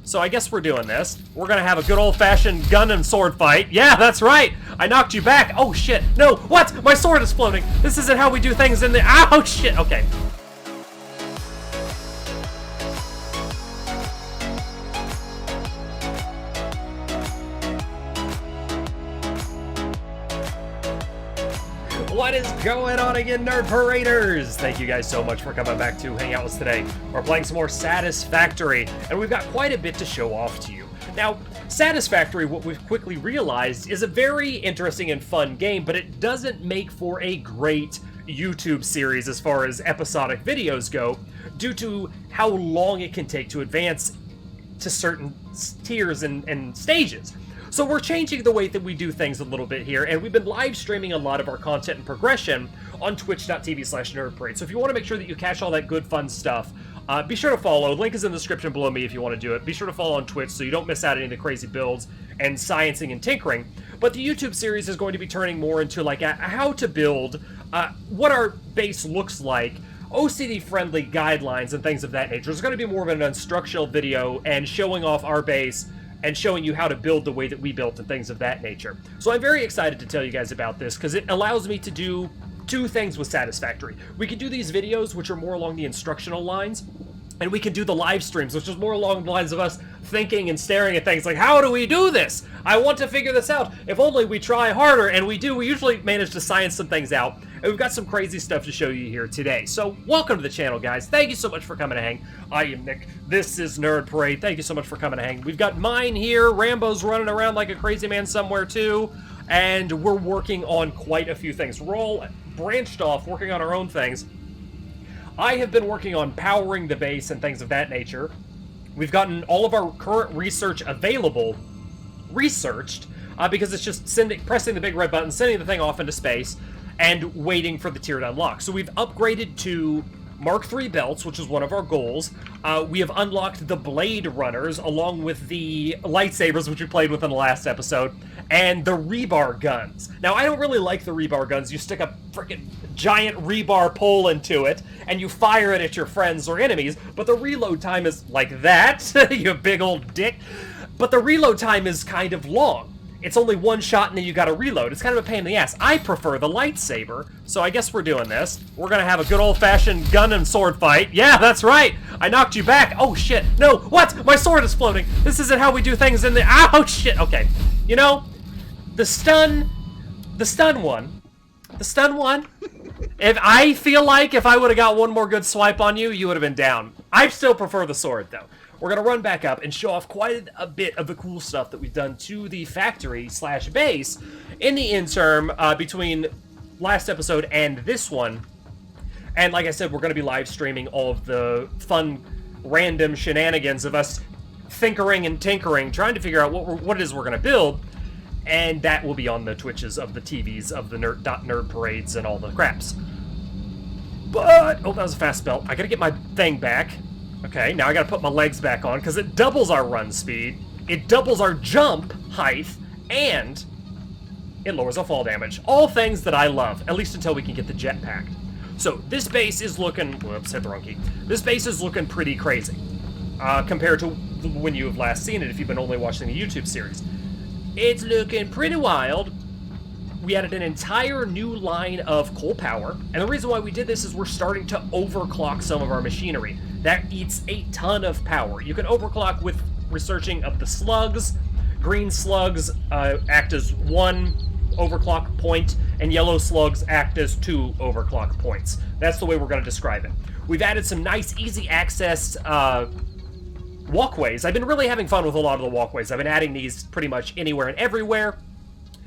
So I guess we're doing this. We're gonna have a good old-fashioned gun and sword fight. Yeah, that's right! I knocked you back! Oh shit! No! What? My sword is floating! This isn't how we do things in the— Ow shit! Okay. What is going on again, Nerd Paraders? Thank you guys so much for coming back to hang out with us today. We're playing some more Satisfactory, and we've got quite a bit to show off to you. Now, Satisfactory, what we've quickly realized, is a very interesting and fun game, but it doesn't make for a great YouTube series as far as episodic videos go, due to how long it can take to advance to certain tiers and stages. So we're changing the way that we do things a little bit here, and we've been live streaming a lot of our content and progression on twitch.tv/nerdparade. So if you want to make sure that you catch all that good fun stuff, be sure to follow. Link is in the description below me if you want to do it. Be sure to follow on Twitch so you don't miss out on any of the crazy builds and sciencing and tinkering. But the YouTube series is going to be turning more into like a how to build, what our base looks like, OCD-friendly guidelines and things of that nature. It's going to be more of an instructional video and showing off our base and showing you how to build the way that we built and things of that nature. So I'm very excited to tell you guys about this, because it allows me to do two things with Satisfactory. We can do these videos, which are more along the instructional lines, and we can do the live streams, which is more along the lines of us thinking and staring at things like, how do we do this? I want to figure this out. If only we try harder, and we do. We usually manage to science some things out, and we've got some crazy stuff to show you here today. So welcome to the channel, guys. Thank you so much for coming to hang. I am Nick. This is Nerd Parade. Thank you so much for coming to hang. We've got mine here. Rambo's running around like a crazy man somewhere too, and we're working on quite a few things. We're all branched off, working on our own things. I have been working on powering the base and things of that nature. We've gotten all of our current research available researched, because it's just pressing the big red button, sending the thing off into space, and waiting for the tier to unlock. So we've upgraded to Mark III belts, which is one of our goals. We have unlocked the Blade Runners, along with the lightsabers, which we played with in the last episode, and the rebar guns. Now, I don't really like the rebar guns. You stick a freaking giant rebar pole into it, and you fire it at your friends or enemies, but the reload time is like that, you big old dick. But the reload time is kind of long. It's only one shot and then you gotta reload. It's kind of a pain in the ass. I prefer the lightsaber, so I guess we're doing this. We're gonna have a good old-fashioned gun and sword fight. Yeah, that's right! I knocked you back! Oh shit! No! What? My sword is floating! This isn't how we do things in the— Ow shit! Okay. You know, the stun one, if I feel like if I would've got one more good swipe on you, you would've been down. I still prefer the sword, though. We're going to run back up and show off quite a bit of the cool stuff that we've done to the factory/base in the interim between last episode and this one. And like I said, we're going to be live streaming all of the fun, random shenanigans of us thinkering and tinkering, trying to figure out what it is we're going to build. And that will be on the Twitches of the TVs of the nerd parades and all the craps. But, oh, that was a fast spell. I got to get my thing back. Okay, now I gotta put my legs back on, because it doubles our run speed, it doubles our jump height, and it lowers our fall damage. All things that I love, at least until we can get the jetpack. So, this base is looking— whoops, hit the wrong key. This base is looking pretty crazy, compared to when you have last seen it, if you've been only watching the YouTube series. It's looking pretty wild. We added an entire new line of coal power, and the reason why we did this is we're starting to overclock some of our machinery. That eats a ton of power. You can overclock with researching of the slugs. Green slugs act as 1 overclock point, and yellow slugs act as 2 overclock points. That's the way we're going to describe it. We've added some nice, easy access walkways. I've been really having fun with a lot of the walkways. I've been adding these pretty much anywhere and everywhere,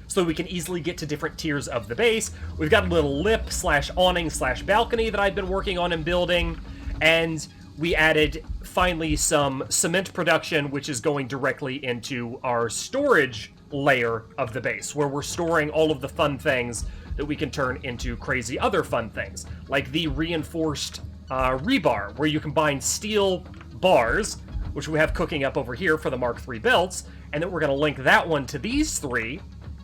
so we can easily get to different tiers of the base. We've got a little lip/awning/balcony that I've been working on and building, and we added, finally, some cement production, which is going directly into our storage layer of the base, where we're storing all of the fun things that we can turn into crazy other fun things, like the reinforced rebar, where you combine steel bars, which we have cooking up over here for the Mark III belts, and then we're going to link that one to these three,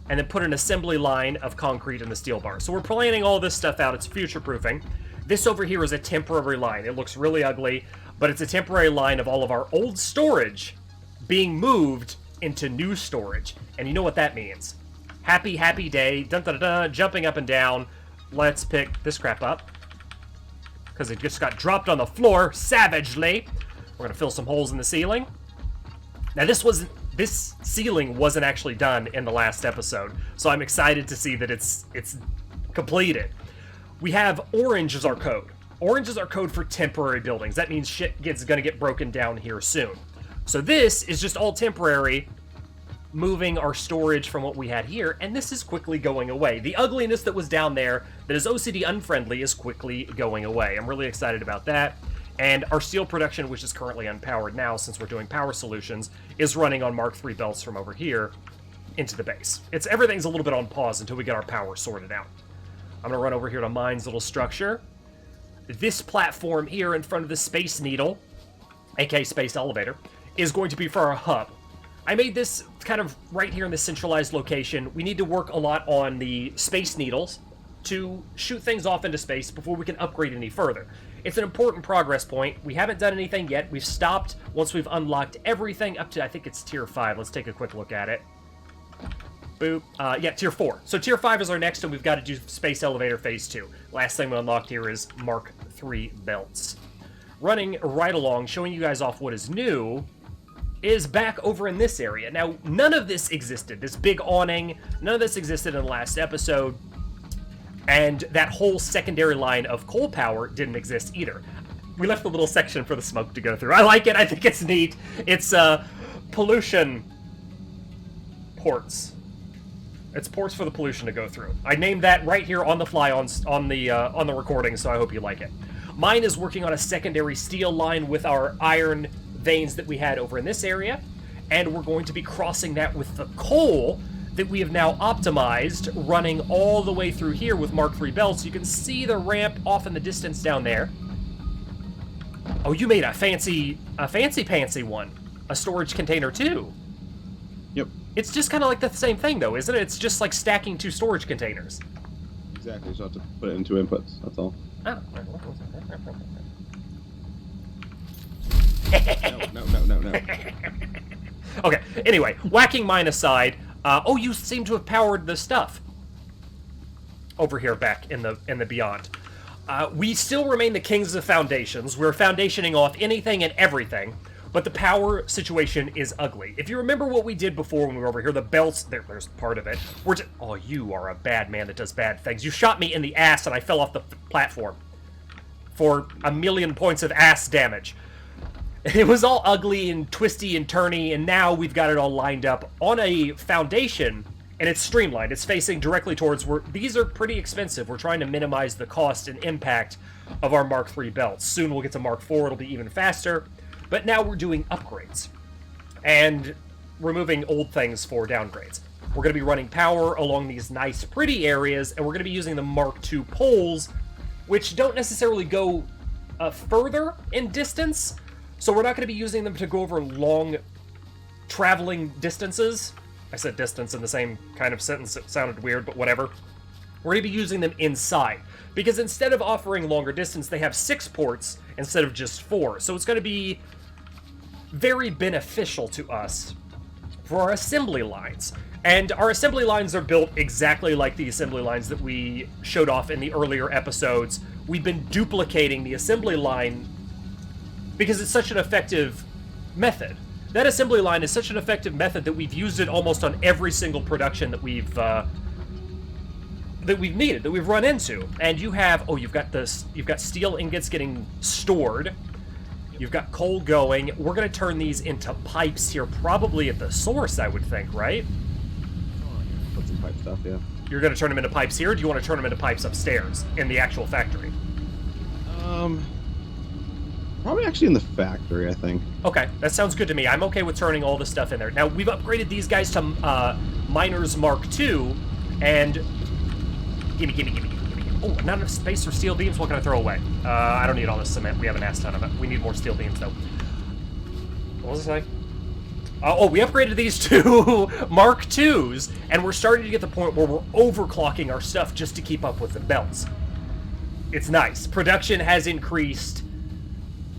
and then put an assembly line of concrete in the steel bar. So we're planning all this stuff out. It's future-proofing. This over here is a temporary line. It looks really ugly, but it's a temporary line of all of our old storage being moved into new storage. And you know what that means. Happy, happy day, dun dun dun, jumping up and down. Let's pick this crap up, because it just got dropped on the floor savagely. We're gonna fill some holes in the ceiling. Now this ceiling wasn't actually done in the last episode, so I'm excited to see that it's completed. We have orange as our code. Orange is our code for temporary buildings. That means shit gonna get broken down here soon. So this is just all temporary, moving our storage from what we had here, and this is quickly going away. The ugliness that was down there that is OCD unfriendly is quickly going away. I'm really excited about that. And our steel production, which is currently unpowered now since we're doing power solutions, is running on Mark III belts from over here into the base. Everything's a little bit on pause until we get our power sorted out. I'm going to run over here to Mine's little structure. This platform here in front of the Space Needle, aka Space Elevator, is going to be for our hub. I made this kind of right here in the centralized location. We need to work a lot on the Space Needles to shoot things off into space before we can upgrade any further. It's an important progress point. We haven't done anything yet. We've stopped once we've unlocked everything up to, I think it's tier 5. Let's take a quick look at it. Boop. Yeah, tier 4. So tier 5 is our next, and we've got to do Space Elevator Phase 2. Last thing we unlocked here is Mark III belts. Running right along, showing you guys off what is new, is back over in this area. Now, none of this existed. This big awning, none of this existed in the last episode. And that whole secondary line of coal power didn't exist either. We left a little section for the smoke to go through. I like it. I think it's neat. It's pollution ports. It's ports for the pollution to go through. I named that right here on the fly on the recording, so I hope you like it. Mine is working on a secondary steel line with our iron veins that we had over in this area, and we're going to be crossing that with the coal that we have now optimized, running all the way through here with Mark III belts. You can see the ramp off in the distance down there. Oh, you made a fancy pantsy one. A storage container too. Yep. It's just kind of like the same thing though, isn't it? It's just like stacking 2 storage containers. Exactly, so I have to put it in 2 inputs, that's all. Oh. No. Okay, anyway, whacking mine aside, oh, you seem to have powered the stuff over here back in the beyond. We still remain the kings of foundations. We're foundationing off anything and everything, but the power situation is ugly. If you remember what we did before when we were over here, the belts, there's part of it. Oh, you are a bad man that does bad things. You shot me in the ass and I fell off the platform for 1,000,000 points of ass damage. It was all ugly and twisty and turny, and now we've got it all lined up on a foundation, and it's streamlined. It's facing directly towards where these are pretty expensive. We're trying to minimize the cost and impact of our Mark III belts. Soon we'll get to Mark IV. It'll be even faster. But now we're doing upgrades and removing old things for downgrades. We're going to be running power along these nice, pretty areas, and we're going to be using the Mark II poles, which don't necessarily go further in distance. So we're not going to be using them to go over long traveling distances. I said distance in the same kind of sentence. It sounded weird, but whatever. We're going to be using them inside, because instead of offering longer distance, they have 6 ports instead of just 4. So it's going to be very beneficial to us for our assembly lines. And our assembly lines are built exactly like the assembly lines that we showed off in the earlier episodes. We've been duplicating the assembly line because it's such an effective method. That assembly line is such an effective method that we've used it almost on every single production that we've needed, that we've run into. And you have, you've got steel ingots getting stored. You've got coal going. We're going to turn these into pipes here, probably at the source, I would think, right? Put some pipe stuff, yeah. You're going to turn them into pipes here, or do you want to turn them into pipes upstairs in the actual factory? Probably actually in the factory, I think. Okay, that sounds good to me. I'm okay with turning all the stuff in there. Now, we've upgraded these guys to Miners Mark II, and... Gimme. Oh, not enough space for steel beams? What can I throw away? I don't need all this cement. We have an ass ton of it. We need more steel beams, though. What was I saying? We upgraded these to Mark IIs, and we're starting to get to the point where we're overclocking our stuff just to keep up with the belts. It's nice. Production has increased,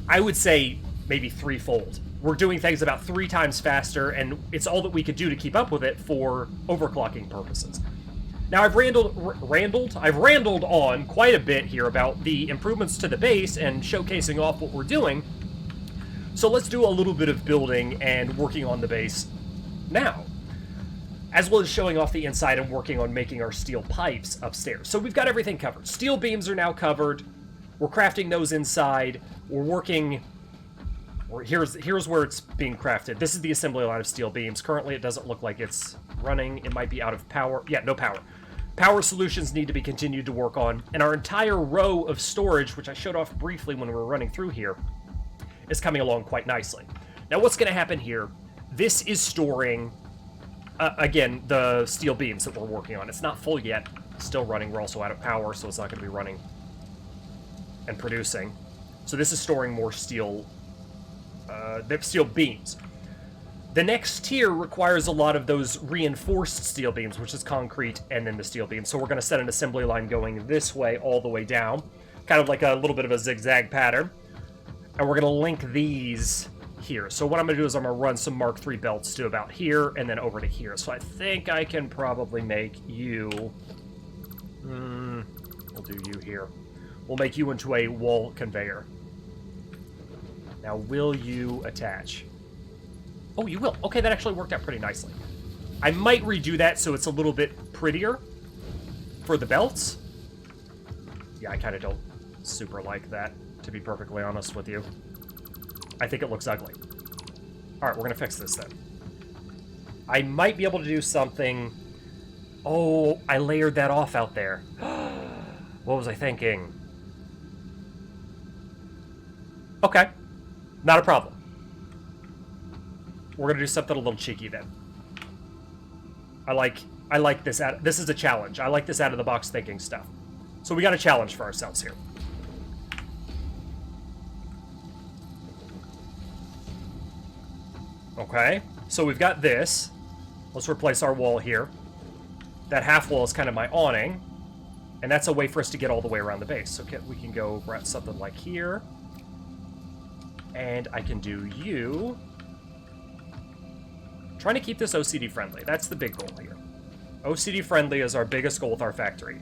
I would say, maybe 3-fold we're doing things about 3 times faster, and it's all that we could do to keep up with it for overclocking purposes. Now, I've randled on quite a bit here about the improvements to the base and showcasing off what we're doing. So let's do a little bit of building and working on the base now, as well as showing off the inside and working on making our steel pipes upstairs. So we've got everything covered. Steel beams are now covered. We're crafting those inside. We're working... Here's where it's being crafted. This is the assembly line of steel beams. Currently, it doesn't look like it's running. It might be out of power. Yeah, no power. Power solutions need to be continued to work on. And our entire row of storage, which I showed off briefly when we were running through here, is coming along quite nicely. Now, what's going to happen here? This is storing, again, the steel beams that we're working on. It's not full yet. Still running. We're also out of power, so it's not going to be running and producing. So this is storing more steel beams. The next tier requires a lot of those reinforced steel beams, which is concrete and then the steel beams. So we're going to set an assembly line going this way all the way down, kind of like a little bit of a zigzag pattern. And we're going to link these here. So what I'm going to do is I'm going to run some Mark III belts to about here and then over to here. So I think I can probably make you... we'll do you here. We'll make you into a wall conveyor. Now, will you attach? Oh, you will. Okay, that actually worked out pretty nicely. I might redo that so it's a little bit prettier for the belts. Yeah, I kind of don't super like that, to be perfectly honest with you. I think it looks ugly. All right, we're going to fix this then. I might be able to do something... Oh, I layered that off out there. What was I thinking? Okay. Not a problem. We're gonna do something a little cheeky then. I like this. This is a challenge. I like this out of the box thinking stuff. So we got a challenge for ourselves here. Okay. So we've got this. Let's replace our wall here. That half wall is kind of my awning, and that's a way for us to get all the way around the base. So we can go right something like here. And I can do you. Trying to keep this OCD friendly. That's the big goal here. OCD friendly is our biggest goal with our factory.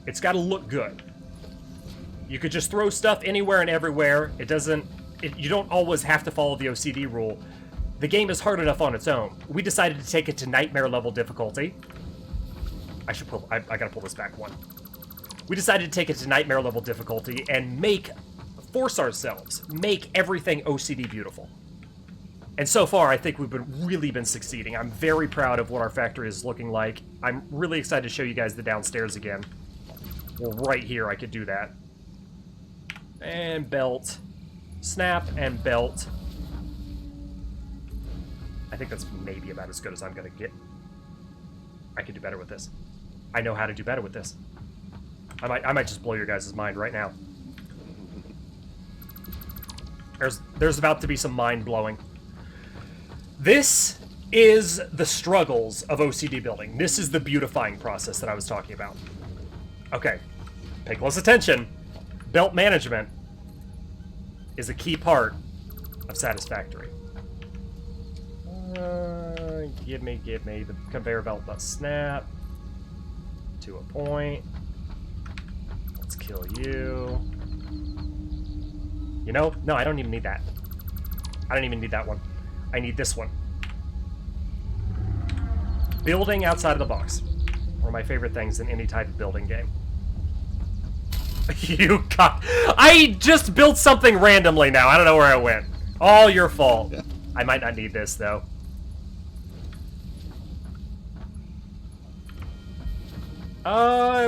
It's got to look good. You could just throw stuff anywhere and everywhere. It doesn't... you don't always have to follow the OCD rule. The game is hard enough on its own. We decided to take it to nightmare level difficulty. I gotta pull this back one. We decided to take it to nightmare level difficulty and force ourselves, make everything OCD beautiful. And so far, I think we've really been succeeding. I'm very proud of what our factory is looking like. I'm really excited to show you guys the downstairs again. Well, right here, I could do that. And belt. Snap and belt. I think that's maybe about as good as I'm going to get. I could do better with this. I know how to do better with this. I might just blow your guys' mind right now. There's about to be some mind-blowing. This is the struggles of OCD building. This is the beautifying process that I was talking about. Okay, pay close attention. Belt management is a key part of Satisfactory. Give me the conveyor belt must snap to a point. Let's kill you. You know, no, I don't even need that. I don't even need that one. I need this one. Building outside of the box. One of my favorite things in any type of building game. I just built something randomly now. I don't know where it went. All your fault. Yeah. I might not need this, though.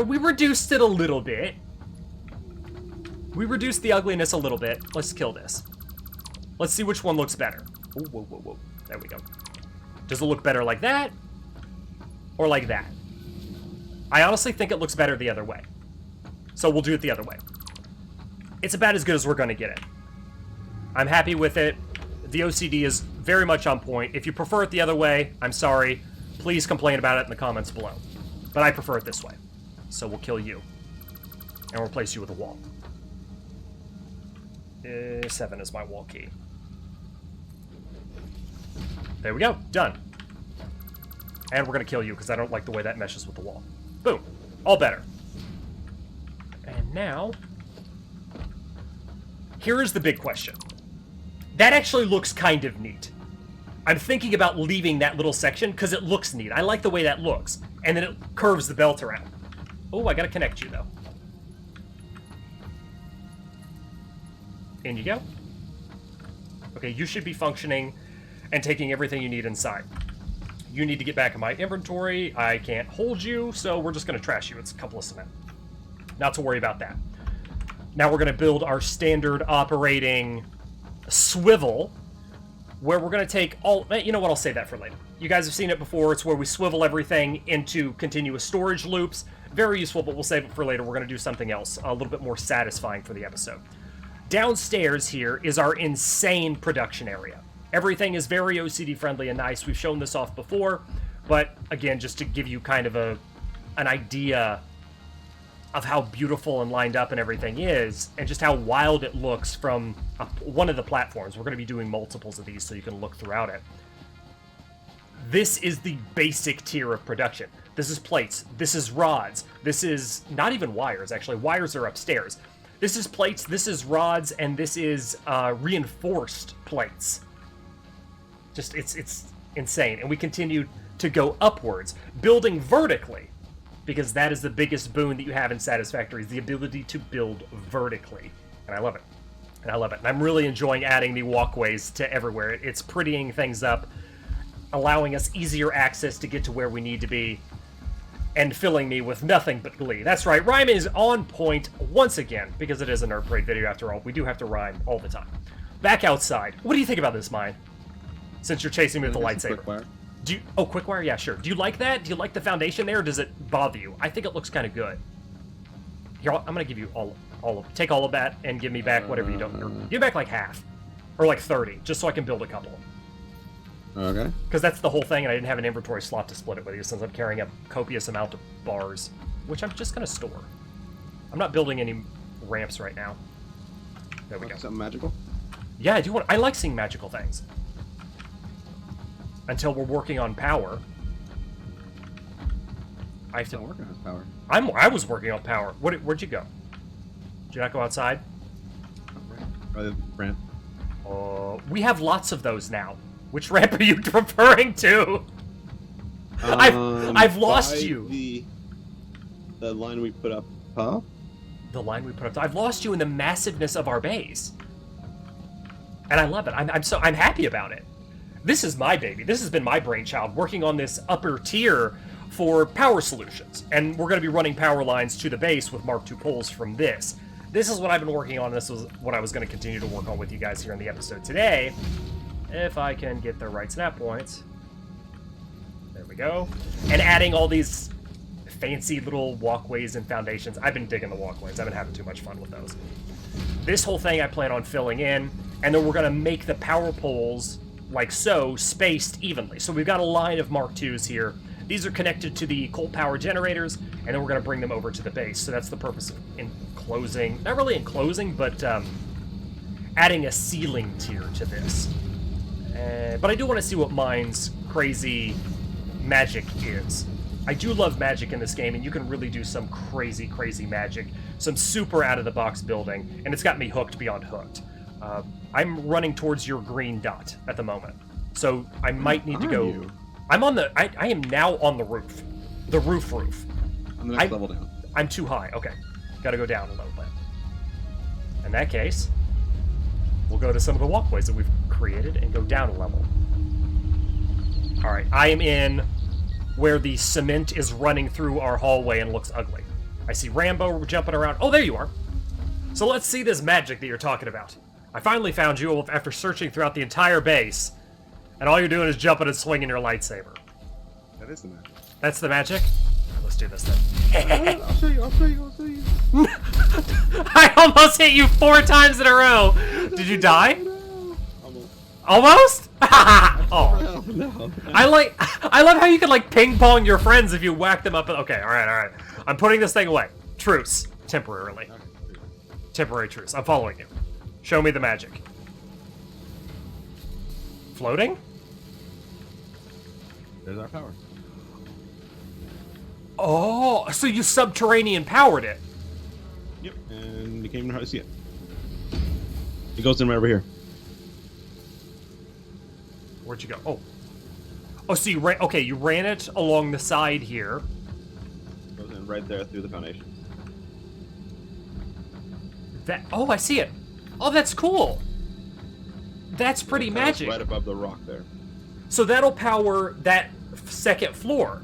We reduced it a little bit. We reduced the ugliness a little bit. Let's kill this. Let's see which one looks better. Ooh, whoa, whoa, whoa. There we go. Does it look better like that? Or like that? I honestly think it looks better the other way. So we'll do it the other way. It's about as good as we're going to get it. I'm happy with it. The OCD is very much on point. If you prefer it the other way, I'm sorry. Please complain about it in the comments below. But I prefer it this way. So we'll kill you. And replace you with a wall. 7 is my wall key. There we go. Done. And we're going to kill you because I don't like the way that meshes with the wall. Boom. All better. And now, here is the big question. That actually looks kind of neat. I'm thinking about leaving that little section because it looks neat. I like the way that looks. And then it curves the belt around. Oh, I got to connect you, though. In you go. Okay, you should be functioning and taking everything you need inside. You need to get back in my inventory. I can't hold you, so we're just going to trash you. It's a couple of cement. Not to worry about that. Now we're going to build our standard operating swivel, where we're going to take all... You know what? I'll save that for later. You guys have seen it before. It's where we swivel everything into continuous storage loops. Very useful, but we'll save it for later. We're going to do something else, a little bit more satisfying for the episode. Downstairs here is our insane production area. Everything is very OCD friendly and nice. We've shown this off before, but again, just to give you kind of an idea of how beautiful and lined up and everything is, and just how wild it looks from one of the platforms. We're going to be doing multiples of these so you can look throughout it. This is the basic tier of production. This is plates. This is rods. This is not even wires, actually. Wires are upstairs. This is plates, this is rods, and this is reinforced plates. Just, it's insane. And we continue to go upwards, building vertically, because that is the biggest boon that you have in Satisfactory, is the ability to build vertically. And I love it. And I love it. And I'm really enjoying adding the walkways to everywhere. It's prettying things up, allowing us easier access to get to where we need to be, and filling me with nothing but glee. That's right, rhyme is on point once again, because it is a Nerd Parade video after all. We do have to rhyme all the time. Back outside. What do you think about this, Mine? Since you're chasing me with the lightsaber. Quick-wire. Oh, quick wire? Yeah, sure. Do you like that? Do you like the foundation there, or does it bother you? I think it looks kind of good. Here, I'm going to give you take all of that and give me back whatever you don't. Give me back like half. Or like 30, just so I can build a couple. Okay. Because that's the whole thing, and I didn't have an inventory slot to split it with you, since I'm carrying a copious amount of bars, which I'm just going to store. I'm not building any ramps right now. There we go. Something magical? Yeah, I like seeing magical things. Until we're working on power. I have to... I'm working on power. I was working on power. Where'd you go? Did you not go outside? Ramp. We have lots of those now. Which ramp are you referring to? I've lost you. The line we put up, huh? The line we put up. I've lost you in the massiveness of our base, and I love it. I'm happy about it. This is my baby. This has been my brainchild, working on this upper tier for power solutions, and we're going to be running power lines to the base with Mark II poles from this. This is what I've been working on. This was what I was going to continue to work on with you guys here in the episode today. If I can get the right snap points. There we go. And adding all these fancy little walkways and foundations. I've been digging the walkways. I've been having too much fun with those. This whole thing I plan on filling in, and then we're going to make the power poles, like so, spaced evenly. So we've got a line of Mark IIs here. These are connected to the coal power generators, and then we're going to bring them over to the base. So that's the purpose of enclosing, not really enclosing, but adding a ceiling tier to this. But I do want to see what Mine's crazy magic is. I do love magic in this game, and you can really do some crazy, crazy magic. Some super out-of-the-box building, and it's got me hooked beyond hooked. I'm running towards your green dot at the moment, so I might need to go... You? I'm on the... I am now on the roof. The roof. On the next level down. I'm too high. Okay. Gotta go down a little bit. In that case, we'll go to some of the walkways that we've created and go down a level. Alright, I am in where the cement is running through our hallway and looks ugly. I see Rambo jumping around. Oh, there you are. So let's see this magic that you're talking about. I finally found you after searching throughout the entire base, and all you're doing is jumping and swinging your lightsaber. That is the magic. That's the magic? Let's do this then. I'll show you. I almost hit you 4 times in a row. Did you die? Almost? Oh. No. I love how you can like ping pong your friends if you whack them up. Okay, all right. I'm putting this thing away. Truce. Temporarily. Temporary truce. I'm following you. Show me the magic. Floating? There's our power. Oh, so you subterranean powered it. Yep. And you can't even hardly see it. It goes in right over here. Where'd you go? Oh. Oh, so you ran... Okay, you ran it along the side here. Goes in right there through the foundation. That... Oh, I see it. Oh, that's cool. That's pretty magic. Right above the rock there. So that'll power that second floor.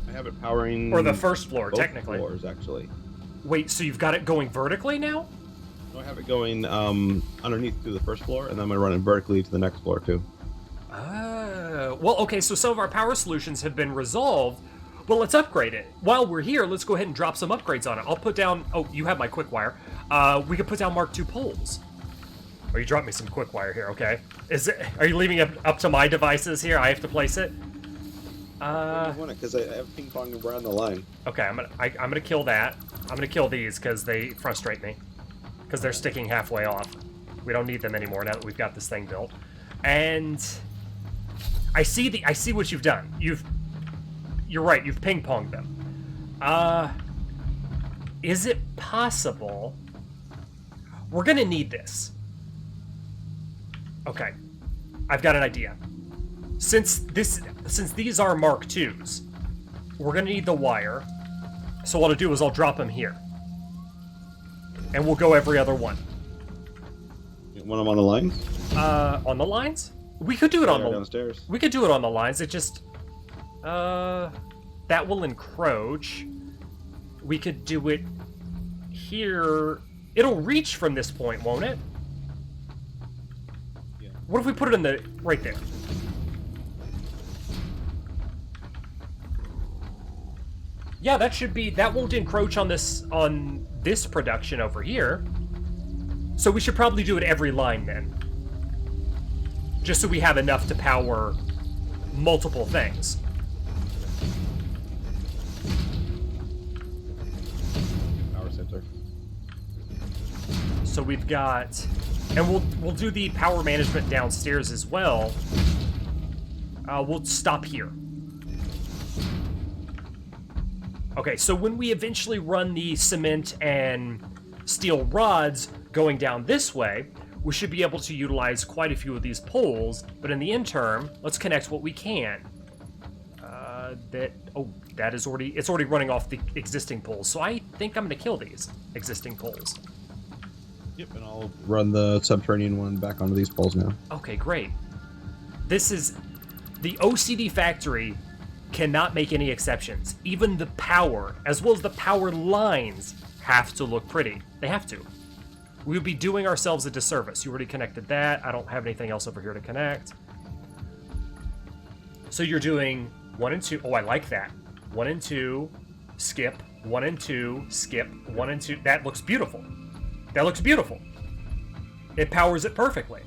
I have it powering... Or the first floor, both technically. floors, actually. Wait, so you've got it going vertically now? So I have it going underneath to the first floor, and then I'm going to run it vertically to the next floor, too. Oh. Well, okay, so some of our power solutions have been resolved. Well, let's upgrade it. While we're here, let's go ahead and drop some upgrades on it. I'll put down... Oh, you have my quick wire. We could put down Mark II poles. Oh, you dropped me some quick wire here, okay. Are you leaving it up to my devices here? I have to place it? Because I have ping pong around the line. Okay, I'm gonna kill that. I'm gonna kill these because they frustrate me. Because they're sticking halfway off. We don't need them anymore now that we've got this thing built. And I see what you've done. You're right, you've ping-ponged them. Is it possible? We're gonna need this. Okay. I've got an idea. Since these are Mark IIs, we're gonna need the wire. So what I'll do is I'll drop them here. And we'll go every other one. When I'm on the line? On the lines? We could do it on the downstairs. We could do it on the lines. It just that will encroach. We could do it here. It'll reach from this point, won't it? Yeah. What if we put it in the right there? Yeah, that won't encroach on this production over here. So we should probably do it every line then. Just so we have enough to power multiple things. Power center. So we've got, and we'll do the power management downstairs as well. We'll stop here. Okay, so when we eventually run the cement and steel rods going down this way, we should be able to utilize quite a few of these poles, but in the interim, let's connect what we can. It's already running off the existing poles, so I think I'm gonna kill these existing poles. Yep, and I'll run the subterranean one back onto these poles now. Okay, great. This is the OCD factory cannot make any exceptions. Even the power, as well as the power lines, have to look pretty. They have to. We would be doing ourselves a disservice. You already connected that. I don't have anything else over here to connect. So you're doing 1 and 2. Oh, I like that. 1 and 2, skip. 1 and 2, skip. 1 and 2. That looks beautiful. That looks beautiful. It powers it perfectly.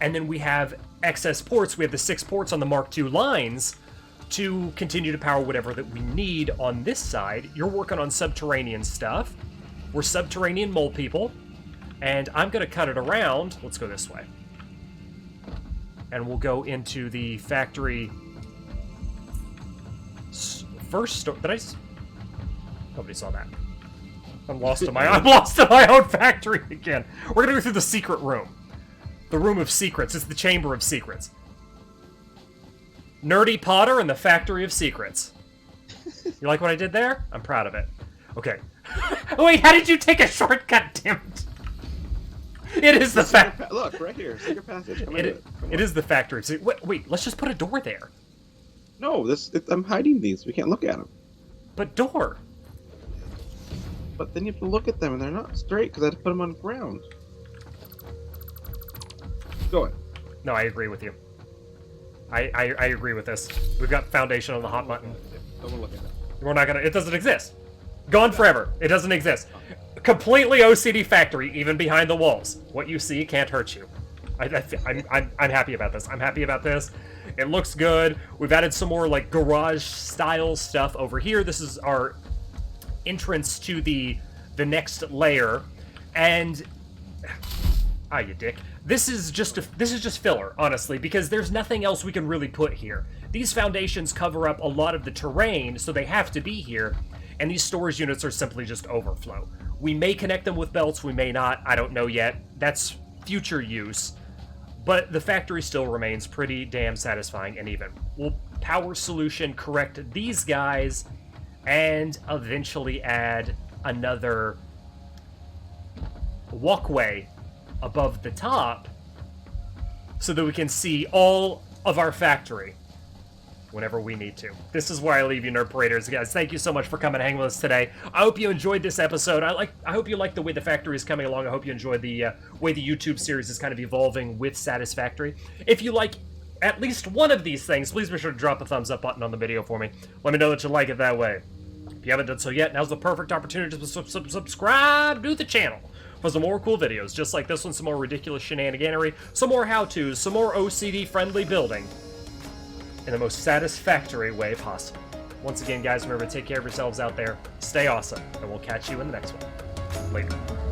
And then we have excess ports. We have the 6 ports on the Mark II lines to continue to power whatever that we need on this side. You're working on subterranean stuff. We're subterranean mole people. And I'm going to cut it around. Let's go this way. And we'll go into the factory first store. Nobody saw that. I'm lost in my own factory again. We're going to go through the secret room. The room of secrets. It's the chamber of secrets. Nerdy Potter and the Factory of Secrets. You like what I did there? I'm proud of it. Okay. Oh, wait, how did you take a shortcut, damn it? It is the Look, right here. Secret passage. It is the Factory of Secrets. Wait, let's just put a door there. No, I'm hiding these. We can't look at them. But door. But then you have to look at them, and they're not straight because I had to put them on the ground. Go ahead. No, I agree with you. I agree with this. We've got foundation on the hot button. Don't look at it. We're not gonna. It doesn't exist. Gone forever. It doesn't exist. Completely OCD factory, even behind the walls. What you see can't hurt you. I'm happy about this. I'm happy about this. It looks good. We've added some more like garage style stuff over here. This is our entrance to the next layer, and you dick. This is just filler, honestly, because there's nothing else we can really put here. these foundations cover up a lot of the terrain, so they have to be here, and these storage units are simply just overflow. We may connect them with belts, we may not, I don't know yet. That's future use. But the factory still remains pretty damn satisfying and even. We'll power solution correct these guys, and eventually add another walkway above the top so that we can see all of our factory whenever we need to. This is where I leave you, Nerd Paraders. Guys, thank you so much for coming and hanging with us today. I hope you enjoyed this episode. I hope you like the way the factory is coming along. I hope you enjoyed the way the YouTube series is kind of evolving with Satisfactory. If you like at least one of these things, please be sure to drop a thumbs up button on the video for me. Let me know that you like it that way. If you haven't done so yet, now's the perfect opportunity to subscribe to the channel for some more cool videos just like this one, some more ridiculous shenaniganery, some more how-tos, some more OCD-friendly building in the most satisfactory way possible. Once again, guys, remember to take care of yourselves out there, stay awesome, and we'll catch you in the next one. Later.